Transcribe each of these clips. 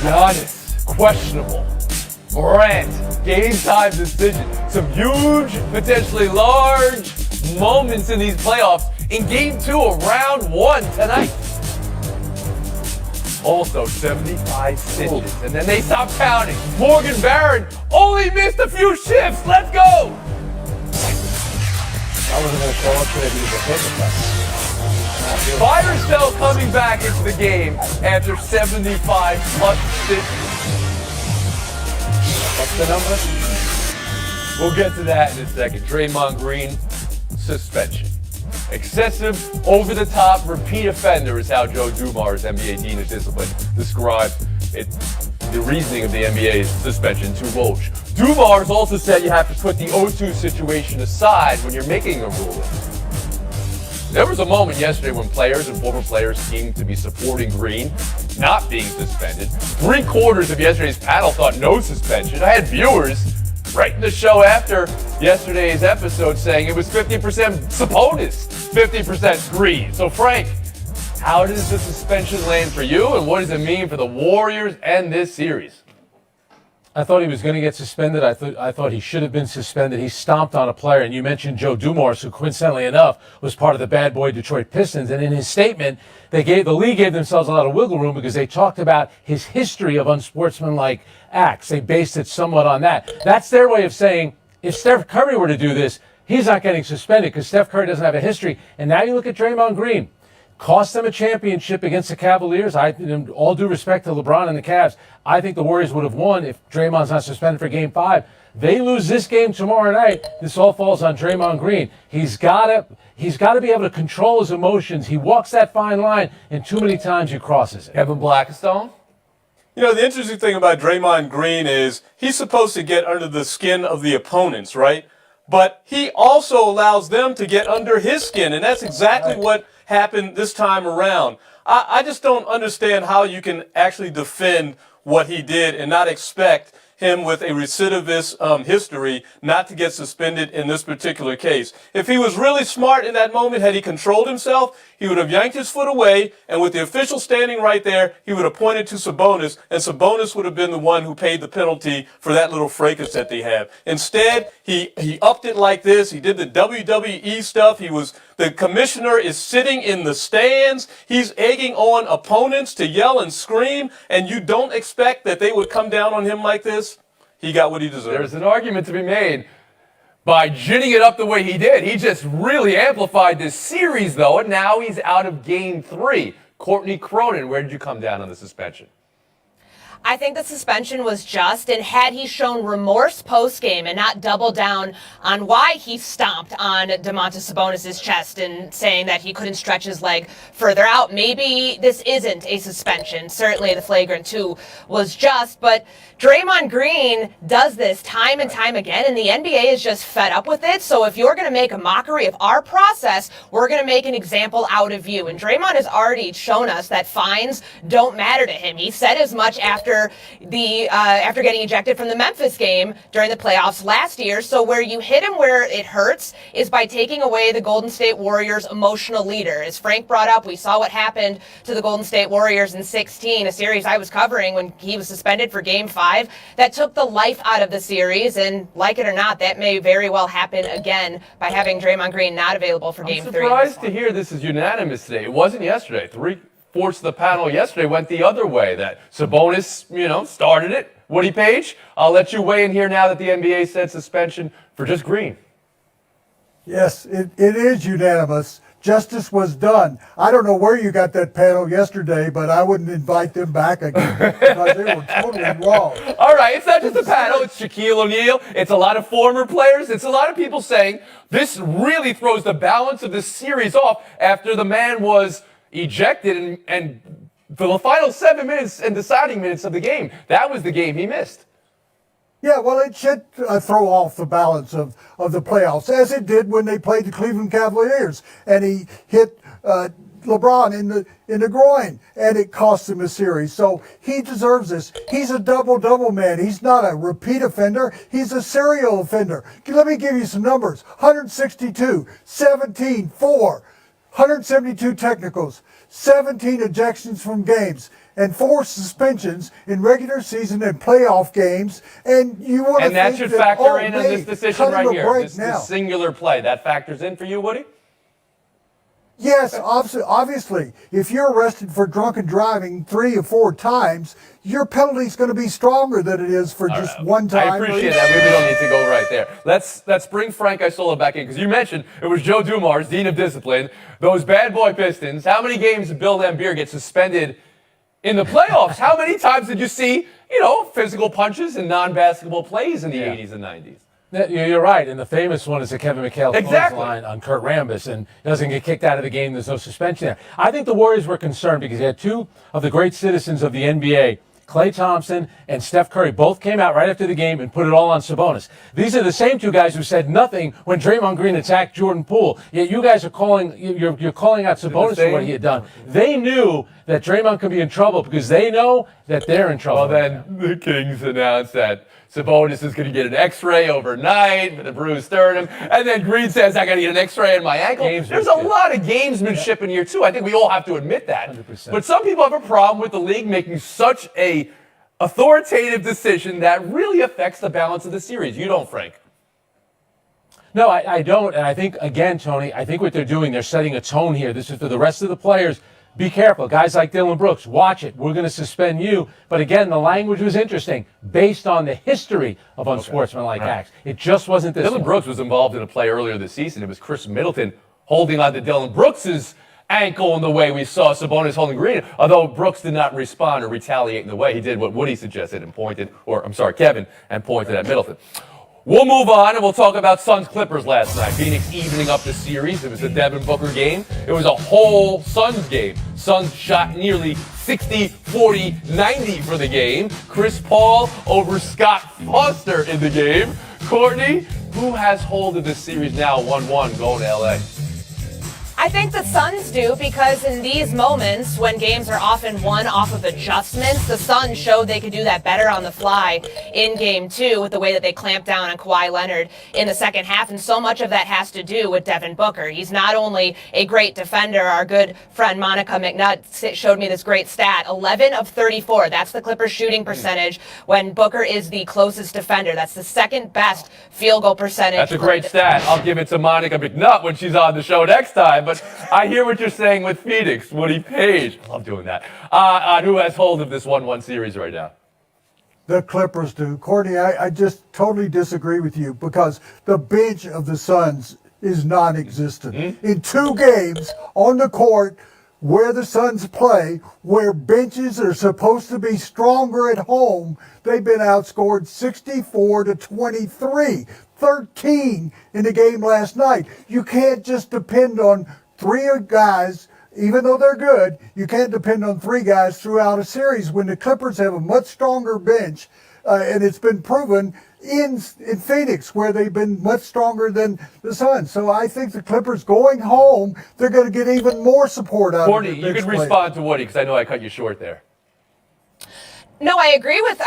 Giannis, questionable. Morant, game time decision. Some huge, potentially large moments in these playoffs in game 2 of round 1 tonight. Also 75 stitches, and then they stopped counting. Morgan Barron only missed a few shifts. Let's go! I wasn't going to show up today because of fitness. Fire Cell coming back into the game after 75 plus stitches. What's the number? We'll get to that in a second. Draymond Green, suspension. Excessive, over-the-top, repeat offender is how Joe Dumars, NBA Dean of Discipline, described it. The reasoning of the NBA's suspension to Woj. Dumars also said you have to put the 0-2 situation aside when you're making a ruling. There was a moment yesterday when players and former players seemed to be supporting Green not being suspended. 3/4 of yesterday's panel thought no suspension. I had viewers right in the show after yesterday's episode saying it was 50% Sabonis, 50% Green. So Frank, how does the suspension land for you, and what does it mean for the Warriors and this series? I thought he was going to get suspended. I thought he should have been suspended. He stomped on a player, and you mentioned Joe Dumars, who coincidentally enough was part of the bad boy Detroit Pistons. And in his statement, the league gave themselves a lot of wiggle room because they talked about his history of unsportsmanlike acts. They based it somewhat on that. That's their way of saying if Steph Curry were to do this, he's not getting suspended because Steph Curry doesn't have a history. And now you look at Draymond Green. Cost them a championship against the Cavaliers. In all due respect to LeBron and the Cavs, I think the Warriors would have won if Draymond's not suspended for Game 5. They lose this game tomorrow night. This all falls on Draymond Green. He's got to be able to control his emotions. He walks that fine line, and too many times he crosses it. Kevin Blackstone? You know, the interesting thing about Draymond Green is he's supposed to get under the skin of the opponents, right? But he also allows them to get under his skin, and that's exactly what happened this time around. I just don't understand how you can actually defend what he did and not expect him with a recidivist history not to get suspended in this particular case. If he was really smart in that moment, had he controlled himself, he would have yanked his foot away, and with the official standing right there, he would have pointed to Sabonis, and Sabonis would have been the one who paid the penalty for that little fracas that they have. Instead, he upped it like this. He did the WWE stuff. The commissioner is sitting in the stands. He's egging on opponents to yell and scream, and you don't expect that they would come down on him like this. He got what he deserved. There's an argument to be made by ginning it up the way he did. He just really amplified this series, though, and now he's out of Game 3. Courtney Cronin, where did you come down on the suspension? I think the suspension was just, and had he shown remorse post-game and not double down on why he stomped on Domantas Sabonis' chest and saying that he couldn't stretch his leg further out, maybe this isn't a suspension. Certainly the flagrant 2 was just, but Draymond Green does this time and time again, and the NBA is just fed up with it. So if you're going to make a mockery of our process, we're going to make an example out of you. And Draymond has already shown us that fines don't matter to him. He said as much after getting ejected from the Memphis game during the playoffs last year. So where you hit him where it hurts is by taking away the Golden State Warriors' emotional leader. As Frank brought up, we saw what happened to the Golden State Warriors in 16, a series I was covering when he was suspended for Game 5. That took the life out of the series, and like it or not, that may very well happen again by having Draymond Green not available for Game 3. I'm surprised to hear this is unanimous today. It wasn't yesterday. 3/4 of the panel yesterday went the other way, that Sabonis, started it. Woody Page, I'll let you weigh in here now that the NBA said suspension for just Green. Yes, it is unanimous. Justice was done. I don't know where you got that panel yesterday, but I wouldn't invite them back again because they were totally wrong. All right, it's not just the panel. It's Shaquille O'Neal. It's a lot of former players. It's a lot of people saying this really throws the balance of this series off after the man was ejected and for the final 7 minutes and deciding minutes of the game. That was the game he missed. Yeah, well, it should throw off the balance of the playoffs, as it did when they played the Cleveland Cavaliers, and he hit LeBron in the groin, and it cost him a series. So he deserves this. He's a double-double man. He's not a repeat offender. He's a serial offender. Let me give you some numbers. 162, 17, 4, 172 technicals, 17 ejections from games, and 4 suspensions in regular season and playoff games, and you want to And that should factor in on this decision right here. This now. singular play. That factors in for you, Woody? Yes, obviously. If you're arrested for drunken driving 3 or 4 times, your penalty's going to be stronger than it is for just one time. I appreciate that. We don't need to go right there. Let's bring Frank Isola back in, because you mentioned it was Joe Dumars, Dean of Discipline. Those bad boy Pistons. How many games did Bill Laimbeer get suspended in the playoffs? How many times did you see, physical punches and non-basketball plays in the 80s and 90s? You're right, and the famous one is the Kevin McHale Exactly. line on Kurt Rambis, and doesn't get kicked out of the game. There's no suspension there. I think the Warriors were concerned because they had 2 of the great citizens of the NBA, Klay Thompson and Steph Curry, both came out right after the game and put it all on Sabonis. These are the same 2 guys who said nothing when Draymond Green attacked Jordan Poole. Yet you guys are you're calling out Sabonis for what he had done. They knew that Draymond could be in trouble because they know that they're in trouble. Well, then the Kings announced that Sabonis is going to get an X-ray overnight for the bruised sternum, and then Green says, I got to get an X-ray in my ankle. There's a lot of gamesmanship in here, too. I think we all have to admit that. 100%. But some people have a problem with the league making such a authoritative decision that really affects the balance of the series. You don't, Frank. No, I don't. And I think, again, Tony, I think what they're doing, they're setting a tone here. This is for the rest of the players. Be careful. Guys like Dylan Brooks, watch it. We're going to suspend you. But again, the language was interesting based on the history of unsportsmanlike acts. It just wasn't this Dylan one. Brooks was involved in a play earlier this season. It was Chris Middleton holding on to Dylan Brooks's ankle in the way we saw Sabonis holding Green, although Brooks did not respond or retaliate in the way. He did what Woody suggested and Kevin, and pointed at Middleton. We'll move on, and we'll talk about Suns-Clippers last night. Phoenix evening up the series. It was a Devin Booker game. It was a whole Suns game. Suns shot nearly 60, 40, 90 for the game. Chris Paul over Scott Foster in the game. Courtney, who has hold of this series now, 1-1, going to L.A.? I think the Suns do, because in these moments when games are often won off of adjustments, the Suns showed they could do that better on the fly in Game 2 with the way that they clamped down on Kawhi Leonard in the second half, and so much of that has to do with Devin Booker. He's not only a great defender. Our good friend Monica McNutt showed me this great stat, 11 of 34. That's the Clippers shooting percentage when Booker is the closest defender. That's the second best field goal percentage. That's a great stat. I'll give it to Monica McNutt when she's on the show next time. But I hear what you're saying with Phoenix, Woody Page. I love doing that. On who has hold of this 1-1 series right now? The Clippers do. Courtney, I just totally disagree with you because the bench of the Suns is non-existent. In 2 games on the court where the Suns play, where benches are supposed to be stronger at home, they've been outscored 64-23. 13 in the game last night. You can't just depend on 3 guys, even though they're good, you can't depend on 3 guys throughout a series when the Clippers have a much stronger bench, and it's been proven in Phoenix where they've been much stronger than the Suns. So I think the Clippers going home, they're going to get even more support out Courtney, of their you bench can players. respond to Woody because I know I cut you short there. No, I agree with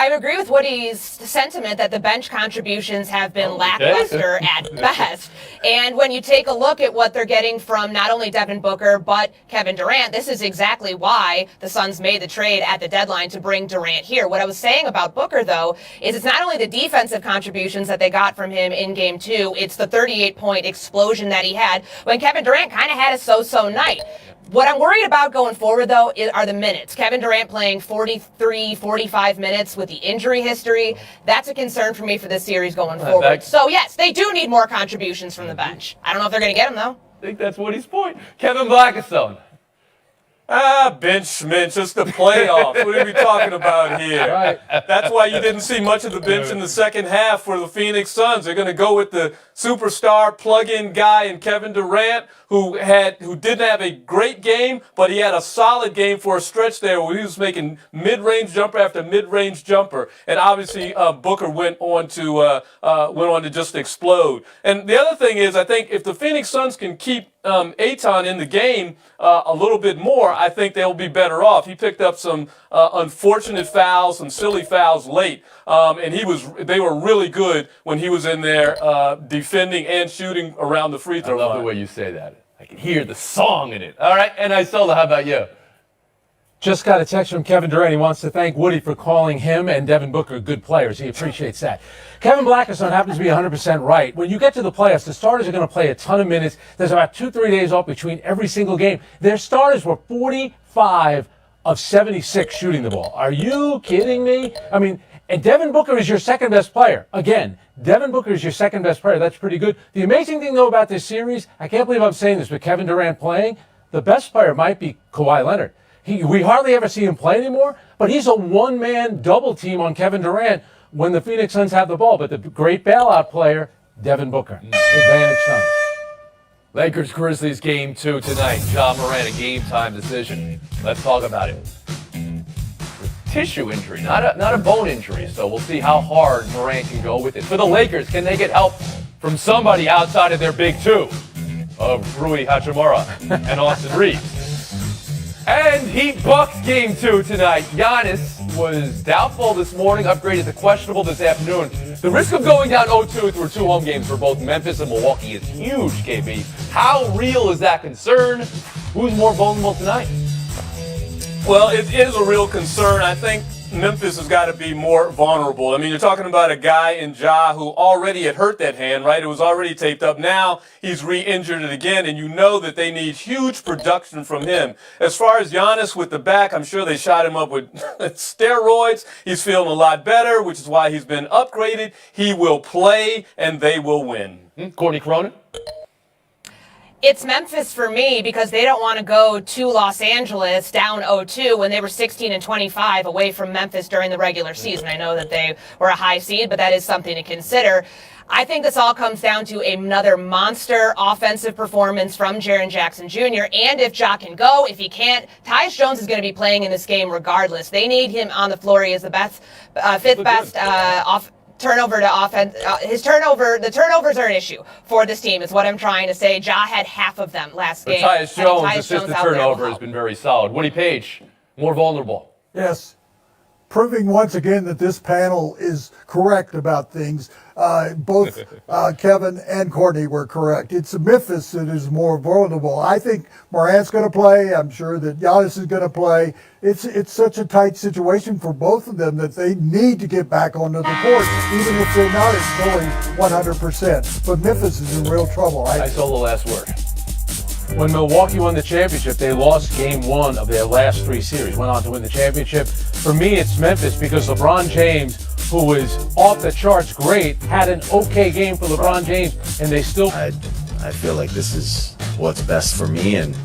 Woody's sentiment that the bench contributions have been lackluster at best. And when you take a look at what they're getting from not only Devin Booker but Kevin Durant, this is exactly why the Suns made the trade at the deadline to bring Durant here. What I was saying about Booker, though, is it's not only the defensive contributions that they got from him in Game 2, it's the 38-point explosion that he had when Kevin Durant kind of had a so-so night. What I'm worried about going forward, though, are the minutes. Kevin Durant playing 43, 45 minutes with the injury history. That's a concern for me for this series going forward. So, yes, they do need more contributions from the bench. I don't know if they're going to get them, though. I think that's Woody's point. Kevin Blackistone. Bench schminch, it's the playoffs. What are we talking about here? Right. That's why you didn't see much of the bench in the second half for the Phoenix Suns. They're going to go with the superstar plug-in guy in Kevin Durant, who didn't have a great game, but he had a solid game for a stretch there where he was making mid-range jumper after mid-range jumper. And obviously Booker went on to just explode. And the other thing is, I think if the Phoenix Suns can keep Ayton in the game a little bit more, I think they'll be better off. He picked up some unfortunate fouls, some silly fouls late, and they were really good when he was in there defending and shooting around the free throw I love line. the way you say that. I can hear the song in it. All right, and Isola, how about you? Just got a text from Kevin Durant. He wants to thank Woody for calling him and Devin Booker good players. He appreciates that. Kevin Blackison happens to be 100% right. When you get to the playoffs, the starters are going to play a ton of minutes. There's about 2-3 days off between every single game. Their starters were 45 of 76 shooting the ball. Are you kidding me? I mean, and Devin Booker is your second best player. Again, Devin Booker is your second best player. That's pretty good. The amazing thing, though, about this series, I can't believe I'm saying this, but Kevin Durant playing, the best player might be Kawhi Leonard. We hardly ever see him play anymore, but he's a one-man double team on Kevin Durant when the Phoenix Suns have the ball. But the great bailout player, Devin Booker. Advantage Suns. Lakers-Grizzlies game 2 tonight. Ja Morant, a game-time decision. Let's talk about it. Tissue injury, not a bone injury, so we'll see how hard Morant can go with it. For the Lakers, can they get help from somebody outside of their big two of Rui Hachimura and Austin Reeves? And Heat Bucks game 2 tonight. Giannis was doubtful this morning, upgraded to questionable this afternoon. The risk of going down 0-2 through 2 home games for both Memphis and Milwaukee is huge, KB. How real is that concern? Who's more vulnerable tonight? Well, it is a real concern. I think Memphis has got to be more vulnerable. I mean, you're talking about a guy in Ja who already had hurt that hand, right? It was already taped up. Now he's re-injured it again, and you know that they need huge production from him. As far as Giannis with the back, I'm sure they shot him up with steroids. He's feeling a lot better, which is why he's been upgraded. He will play, and they will win. Courtney Cronin? It's Memphis for me because they don't want to go to Los Angeles down 0-2 when they were 16-25 away from Memphis during the regular season. I know that they were a high seed, but that is something to consider. I think this all comes down to another monster offensive performance from Jaren Jackson Jr. And if Ja can go, if he can't, Tyus Jones is going to be playing in this game regardless. They need him on the floor. He is the best, fifth best turnover to offense. The turnovers are an issue for this team, is what I'm trying to say. Ja had half of them last game. Tyus Jones' assisted turnover has been very solid. Woody Page, more vulnerable. Yes. Proving once again that this panel is correct about things. Both Kevin and Courtney were correct. It's Memphis that is more vulnerable. I think Morant's going to play. I'm sure that Giannis is going to play. It's such a tight situation for both of them that they need to get back onto the court, even if they're not at fully 100%. But Memphis is in real trouble. I saw the last word. When Milwaukee won the championship, they lost game 1 of their last 3 series, went on to win the championship. For me, it's Memphis because LeBron James, who was off the charts great, had an okay game for LeBron James, and they still... I feel like this is what's best for me and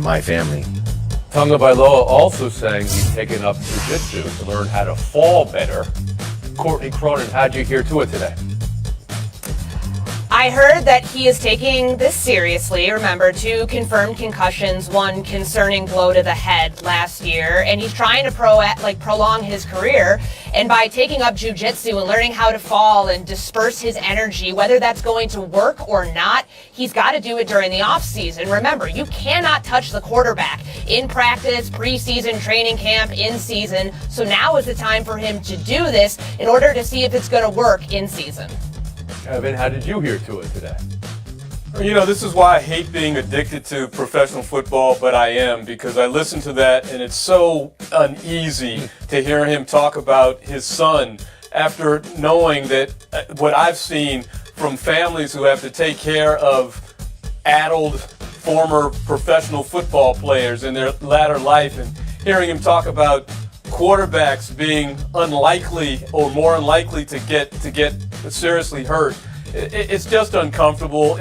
my family. Tonga Bailoa also saying he's taken up jiu-jitsu to learn how to fall better. Courtney Cronin, how'd you hear to it today? I heard that he is taking this seriously. Remember, 2 confirmed concussions, 1 concerning blow to the head last year, and he's trying to prolong his career. And by taking up jiu-jitsu and learning how to fall and disperse his energy, whether that's going to work or not, he's got to do it during the off-season. Remember, you cannot touch the quarterback in practice, preseason, training camp, in season. So now is the time for him to do this in order to see if it's going to work in season. Kevin, how did you hear to it today? You know, this is why I hate being addicted to professional football, but I am, because I listen to that and it's so uneasy to hear him talk about his son after knowing that what I've seen from families who have to take care of addled former professional football players in their latter life, and hearing him talk about quarterbacks being unlikely or more unlikely to get seriously hurt. It's just uncomfortable.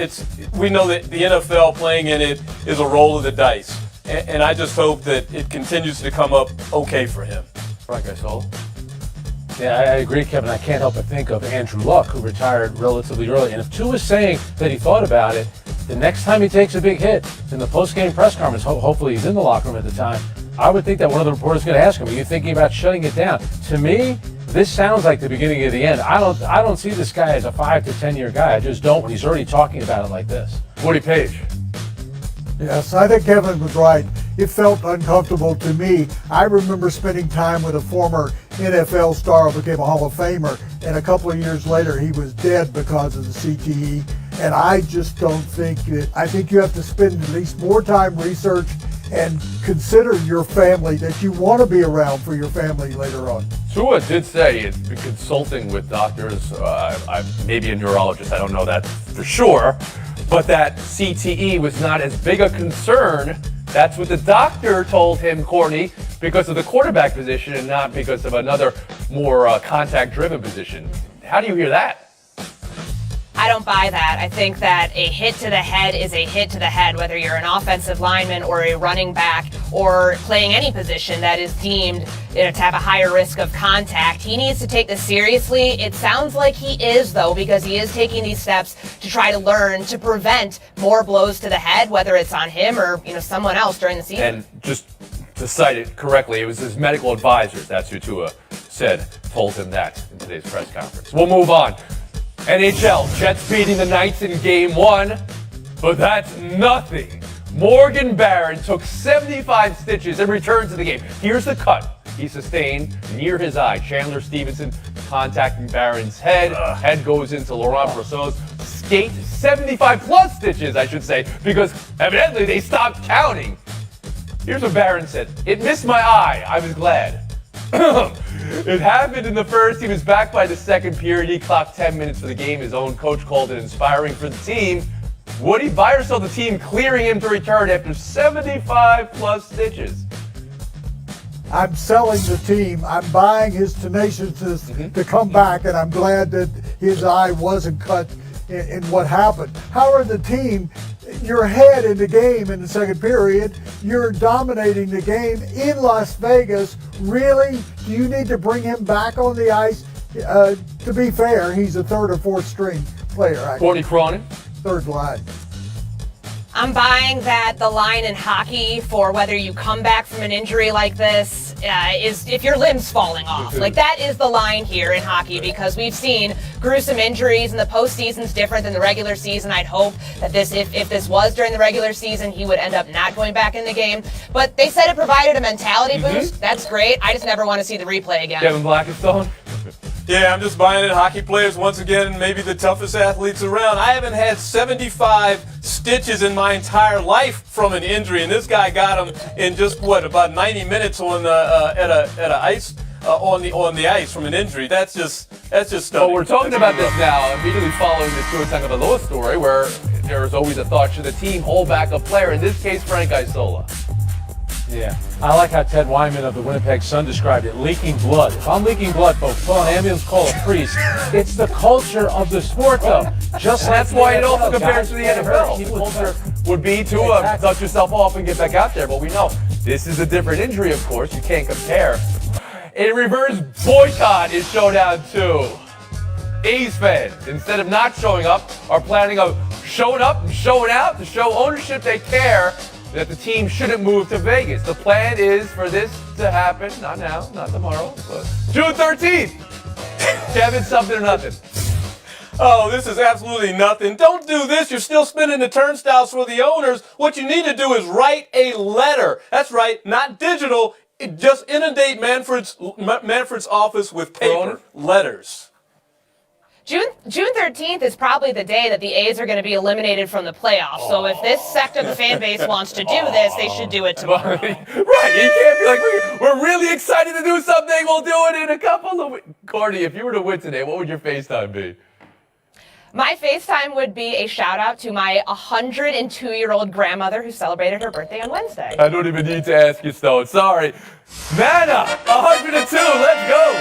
We know that the NFL playing in it is a roll of the dice, and I just hope that it continues to come up okay for him. Frank, I saw. Yeah, I agree, Kevin. I can't help but think of Andrew Luck, who retired relatively early. And if Tu is saying that he thought about it, the next time he takes a big hit, in the post-game press conference, hopefully he's in the locker room at the time, I would think that one of the reporters is going to ask him, are you thinking about shutting it down? To me, this sounds like the beginning of the end. I don't see this guy as a 5 to 10 year guy. I just don't when he's already talking about it like this. Woody Page. Yes, I think Kevin was right. It felt uncomfortable to me. I remember spending time with a former NFL star who became a Hall of Famer, and a couple of years later he was dead because of the CTE. And I just don't think that, I think you have to spend at least more time research and consider your family, that you want to be around for your family later on. Tua did say it's been consulting with doctors, maybe a neurologist, I don't know that for sure, but that CTE was not as big a concern. That's what the doctor told him, Courtney, because of the quarterback position and not because of another more contact-driven position. How do you hear that? I don't buy that. I think that a hit to the head is a hit to the head, whether you're an offensive lineman or a running back or playing any position that is deemed to have a higher risk of contact. He needs to take this seriously. It sounds like he is, though, because he is taking these steps to try to learn to prevent more blows to the head, whether it's on him or someone else during the season. And just to cite it correctly, it was his medical advisors, that's who Tua said, told him that in today's press conference. We'll move on. NHL, Jets beating the Knights in Game 1, but that's nothing. Morgan Barron took 75 stitches and returned to the game. Here's the cut he sustained near his eye. Chandler Stevenson contacting Barron's head. Head goes into Laurent Brosseau's skate. 75 plus stitches, I should say, because evidently they stopped counting. Here's what Barron said. "It missed my eye. I was glad." It happened in the first. He was back by the second period. He clocked 10 minutes for the game. His own coach called it inspiring for the team. Would he buy or sell the team clearing him to return after 75 plus stitches? I'm selling the team. I'm buying his tenaciousness to come back, and I'm glad that his eye wasn't cut in what happened. However, the team, you're ahead in the game in the second period. You're dominating the game in Las Vegas. Really? Do you need to bring him back on the ice? To be fair, he's a third or fourth string player. Actually. Courtney Cronin. Third line. I'm buying that the line in hockey for whether you come back from an injury like this is if your limb's falling off. Like, that is the line here in hockey, because we've seen gruesome injuries, and the postseason's different than the regular season. I'd hope that if this was during the regular season, he would end up not going back in the game. But they said it provided a mentality boost. That's great. I just never want to see the replay again. Kevin Blackistone. Yeah, I'm just buying it. Hockey players, once again, maybe the toughest athletes around. I haven't had 75 stitches in my entire life from an injury, and this guy got them in just about 90 minutes on on the ice from an injury. That's just stunning. Well, we're talking about this now immediately following the Tua Tagovailoa story, where there is always a thought: should the team hold back a player? In this case, Frank Isola. Yeah. I like how Ted Wyman of the Winnipeg Sun described it, leaking blood. If I'm leaking blood, folks, call an ambulance, call a priest. It's the culture of the sport, though. Just That's like why it the also NFL. compares Guys to the get hurt, NFL. The people culture expect- would be to Exactly. dust yourself off and get back out there. But we know this is a different injury, of course. You can't compare. A reverse boycott is showdown 2. A's fans, instead of not showing up, are planning on showing up and showing out to show ownership they care that the team shouldn't move to Vegas. The plan is for this to happen, not now, not tomorrow, but June 13th. Kevin, something or nothing. Oh, this is absolutely nothing. Don't do this. You're still spinning the turnstiles for the owners. What you need to do is write a letter. That's right, not digital. Just inundate Manfred's office with paper letters. June 13th is probably the day that the A's are going to be eliminated from the playoffs. So if this sect of the fan base wants to do this, they should do it tomorrow. Right, you can't be like, we're really excited to do something, we'll do it in a couple of weeks. Courtney, if you were to win today, what would your FaceTime be? My FaceTime would be a shout out to my 102-year-old grandmother who celebrated her birthday on Wednesday. I don't even need to ask you, Stone. Sorry. Nana, 102. Let's go.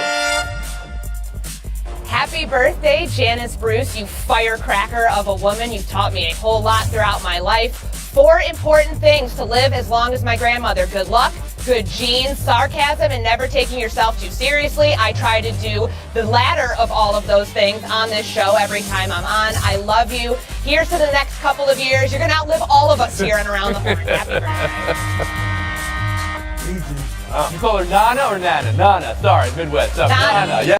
Happy birthday, Janice Bruce, you firecracker of a woman. You've taught me a whole lot throughout my life. 4 important things to live as long as my grandmother. Good luck, good genes, sarcasm, and never taking yourself too seriously. I try to do the latter of all of those things on this show every time I'm on. I love you. Here's to the next couple of years. You're going to outlive all of us here and around the horn. Happy birthday. Easy. You call her Nana or Nana? Nana. Sorry, Midwest. Nana. Nana. Yeah.